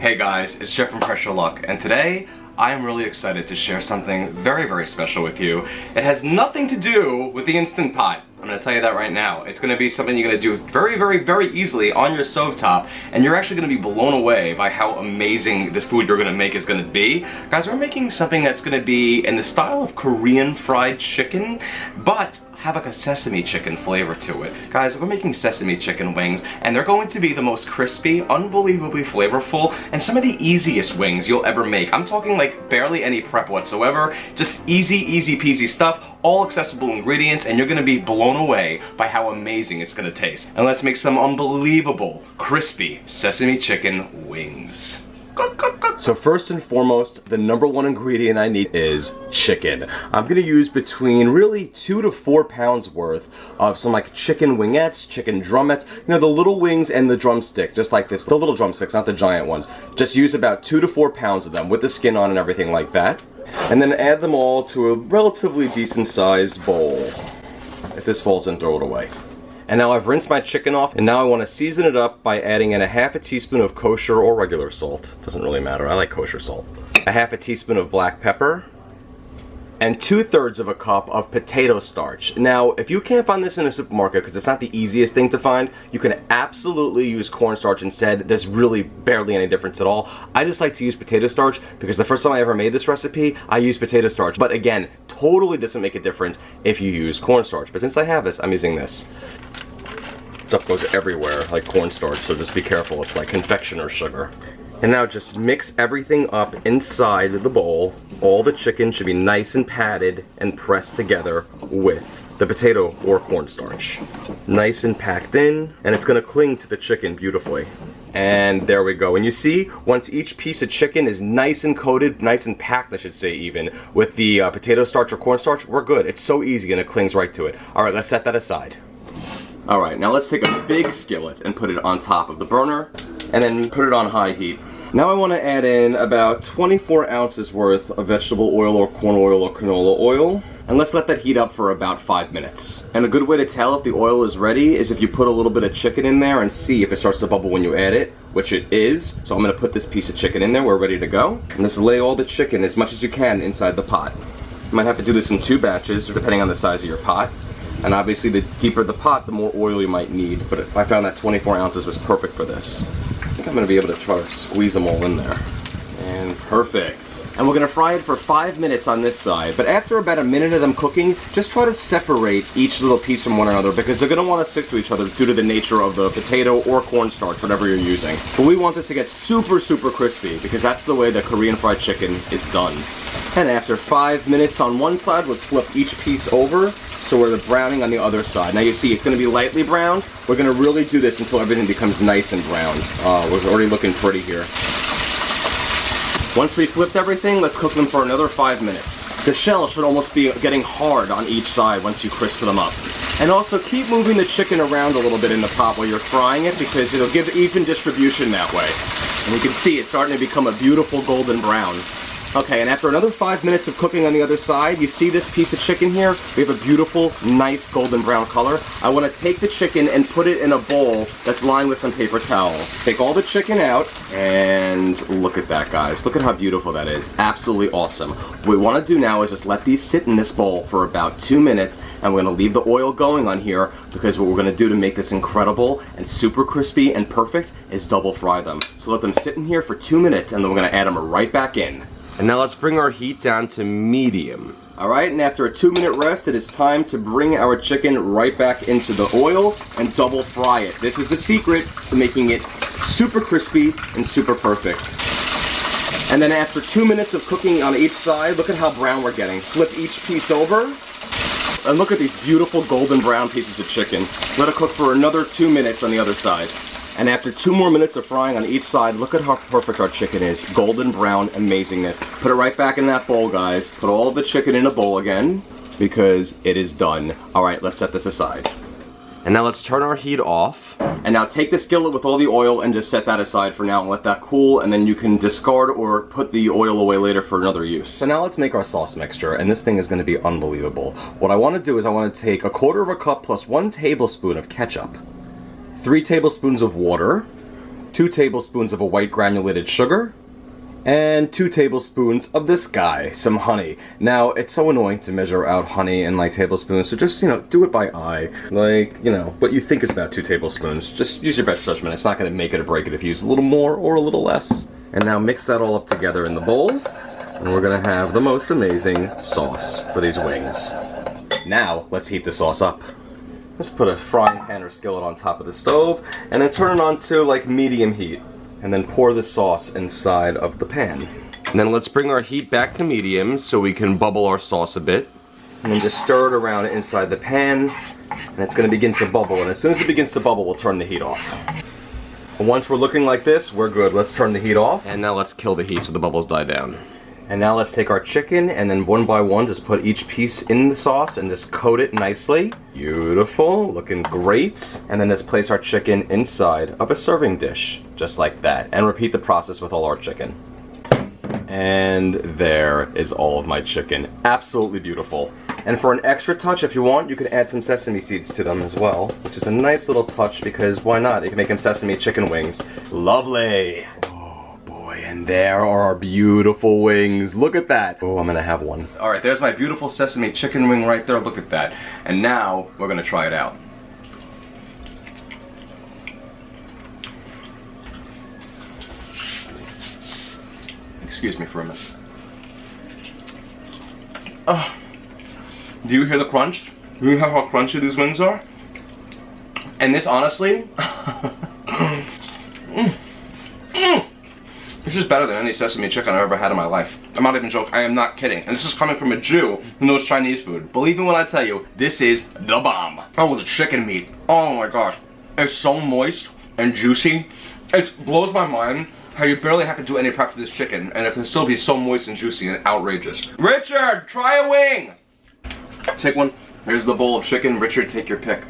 Hey guys, it's Jeff from Pressure Luck, and today I am really excited to share something very, very special with you. It has nothing to do with the Instant Pot. I'm going to tell you that right now. It's going to be something you're going to do very, very, very easily on your stovetop, and you're actually going to be blown away by how amazing the food you're going to make is going to be. Guys, we're making something that's going to be in the style of Korean fried chicken, but have like a sesame chicken flavor to it. Guys, we're making sesame chicken wings, and they're going to be the most crispy, unbelievably flavorful, and some of the easiest wings you'll ever make. I'm talking like barely any prep whatsoever, just easy peasy stuff, all accessible ingredients, and you're gonna be blown away by how amazing it's gonna taste. And let's make some unbelievable, crispy sesame chicken wings. So first and foremost, the number one ingredient I need is chicken. I'm gonna use between really 2 to 4 pounds worth of some like chicken wingettes, chicken drumettes, you know, the little wings and the drumstick, just like this, the little drumsticks, not the giant ones. Just use about 2 to 4 pounds of them with the skin on and everything like that. And then add them all to a relatively decent sized bowl. If this falls in, throw it away. And now I've rinsed my chicken off, and now I want to season it up by adding in a half a teaspoon of kosher or regular salt. Doesn't really matter, I like kosher salt. A half a teaspoon of black pepper, and 2/3 of a cup of potato starch. Now, if you can't find this in a supermarket, because it's not the easiest thing to find, you can absolutely use cornstarch instead. There's really barely any difference at all. I just like to use potato starch because the first time I ever made this recipe, I used potato starch. But again, totally doesn't make a difference if you use cornstarch. But since I have this, I'm using this. Stuff goes everywhere, like cornstarch, so just be careful. It's like confectioner's sugar. And now just mix everything up inside the bowl. All the chicken should be nice and patted and pressed together with the potato or cornstarch. Nice and packed in, and it's gonna cling to the chicken beautifully. And there we go. And you see, once each piece of chicken is nice and coated, nice and packed, I should say even, with the potato starch or cornstarch, we're good. It's so easy and it clings right to it. All right, let's set that aside. Alright, now let's take a big skillet and put it on top of the burner, and then put it on high heat. Now I want to add in about 24 ounces worth of vegetable oil or corn oil or canola oil, and let's let that heat up for about 5 minutes. And a good way to tell if the oil is ready is if you put a little bit of chicken in there and see if it starts to bubble when you add it, which it is. So I'm going to put this piece of chicken in there, we're ready to go. And let's lay all the chicken as much as you can inside the pot. You might have to do this in 2 batches, depending on the size of your pot. And obviously the deeper the pot, the more oil you might need. But I found that 24 ounces was perfect for this. I think I'm going to be able to try to squeeze them all in there. And perfect. And we're going to fry it for 5 minutes on this side. But after about a minute of them cooking, just try to separate each little piece from one another because they're going to want to stick to each other due to the nature of the potato or cornstarch, whatever you're using. But we want this to get super, super crispy because that's the way the Korean fried chicken is done. And after 5 minutes on one side, let's flip each piece over. So we're browning on the other side. Now you see it's going to be lightly browned. We're going to really do this until everything becomes nice and browned. We're already looking pretty here. Once we flipped everything, let's cook them for another 5 minutes. The shell should almost be getting hard on each side once you crisp them up. And also keep moving the chicken around a little bit in the pot while you're frying it because it'll give even distribution that way. And you can see it's starting to become a beautiful golden brown. Okay, and after another 5 minutes of cooking on the other side, you see this piece of chicken here? We have a beautiful, nice golden brown color. I want to take the chicken and put it in a bowl that's lined with some paper towels. Take all the chicken out, and look at that, guys. Look at how beautiful that is. Absolutely awesome. What we want to do now is just let these sit in this bowl for about 2 minutes, and we're going to leave the oil going on here because what we're going to do to make this incredible and super crispy and perfect is double fry them. So let them sit in here for 2 minutes, and then we're going to add them right back in. And now let's bring our heat down to medium. Alright, and after a 2-minute rest, it is time to bring our chicken right back into the oil and double fry it. This is the secret to making it super crispy and super perfect. And then after 2 minutes of cooking on each side, look at how brown we're getting. Flip each piece over. And look at these beautiful golden brown pieces of chicken. Let it cook for another 2 minutes on the other side. And after 2 more minutes of frying on each side, look at how perfect our chicken is. Golden brown amazingness. Put it right back in that bowl, guys. Put all of the chicken in a bowl again because it is done. Alright, let's set this aside. And now let's turn our heat off. And now take the skillet with all the oil and just set that aside for now and let that cool, and then you can discard or put the oil away later for another use. So now let's make our sauce mixture, and this thing is going to be unbelievable. What I want to do is I want to take 1/4 cup plus 1 tablespoon of ketchup, 3 tablespoons of water, 2 tablespoons of a white granulated sugar, and 2 tablespoons of this guy, some honey. Now, it's so annoying to measure out honey in like tablespoons, so just, do it by eye. Like, what you think is about 2 tablespoons. Just use your best judgment. It's not gonna make it or break it if you use a little more or a little less. And now mix that all up together in the bowl, and we're gonna have the most amazing sauce for these wings. Now, let's heat the sauce up. Let's put a frying pan or skillet on top of the stove, and then turn it on to like medium heat. And then pour the sauce inside of the pan. And then let's bring our heat back to medium so we can bubble our sauce a bit. And then just stir it around inside the pan, and it's gonna begin to bubble. And as soon as it begins to bubble, we'll turn the heat off. And once we're looking like this, we're good. Let's turn the heat off. And now let's kill the heat so the bubbles die down. And now let's take our chicken and then one by one just put each piece in the sauce and just coat it nicely. Beautiful, looking great. And then let's place our chicken inside of a serving dish, just like that. And repeat the process with all our chicken. And there is all of my chicken. Absolutely beautiful. And for an extra touch, if you want, you can add some sesame seeds to them as well, which is a nice little touch because why not? You can make them sesame chicken wings. Lovely. And there are our beautiful wings. Look at that. Oh, I'm gonna have one. All right, there's my beautiful sesame chicken wing right there. Look at that. And now we're gonna try it out. Excuse me for a minute. Do you hear the crunch? Do you hear how crunchy these wings are? And this, honestly, this is better than any sesame chicken I've ever had in my life. I'm not even joking. I am not kidding. And this is coming from a Jew who knows Chinese food. Believe me when I tell you, this is the bomb. Oh, the chicken meat. Oh my gosh. It's so moist and juicy. It blows my mind how you barely have to do any prep to this chicken and it can still be so moist and juicy and outrageous. Richard, try a wing! Take one. Here's the bowl of chicken. Richard, take your pick.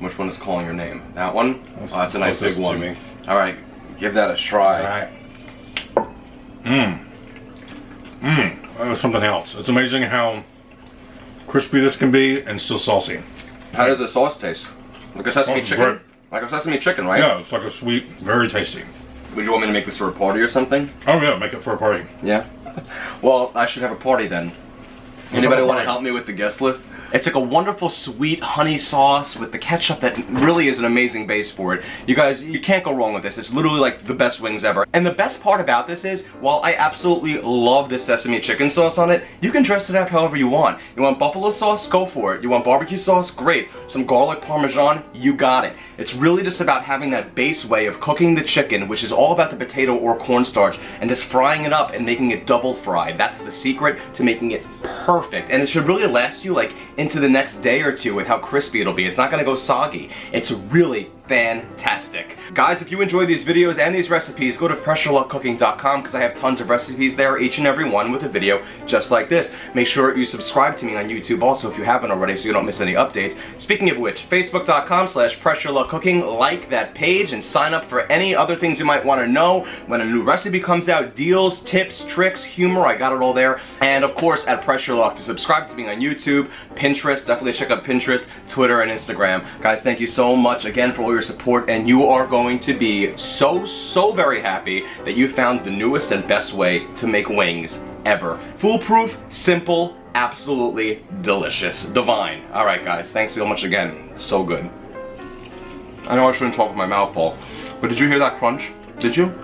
Which one is calling your name? That one? Oh, that's a nice big one. All right. Give that a try. Alright. Something else. It's amazing how crispy this can be and still saucy. How does the sauce taste? Like a sesame chicken? Great. Like a sesame chicken, right? Yeah, it's like a sweet, very tasty. Would you want me to make this for a party or something? Oh yeah, make it for a party. Yeah? Well, I should have a party then. Anybody want to help me with the guest list? It's like a wonderful sweet honey sauce with the ketchup that really is an amazing base for it. You guys, you can't go wrong with this. It's literally like the best wings ever. And the best part about this is, while I absolutely love the sesame chicken sauce on it, you can dress it up however you want. You want buffalo sauce? Go for it. You want barbecue sauce? Great. Some garlic parmesan? You got it. It's really just about having that base way of cooking the chicken, which is all about the potato or cornstarch, and just frying it up and making it double fried. That's the secret to making it perfect. And it should really last you like into the next day or two with how crispy it'll be. It's not gonna go soggy. It's really fantastic. Guys, if you enjoy these videos and these recipes, go to pressureluckcooking.com because I have tons of recipes there, each and every one with a video just like this. Make sure you subscribe to me on YouTube also if you haven't already so you don't miss any updates. Speaking of which, facebook.com/pressureluckcooking, like that page and sign up for any other things you might want to know when a new recipe comes out, deals, tips, tricks, humor, I got it all there. And of course at Pressure Luck to subscribe to me on YouTube, Pinterest, definitely check out Pinterest, Twitter, and Instagram. Guys, thank you so much again for all your support, and you are going to be so very happy that you found the newest and best way to make wings ever. Foolproof, simple, absolutely delicious, divine. Alright guys, thanks so much again. So good. I know I shouldn't talk with my mouth full, but did you hear that crunch? Did you?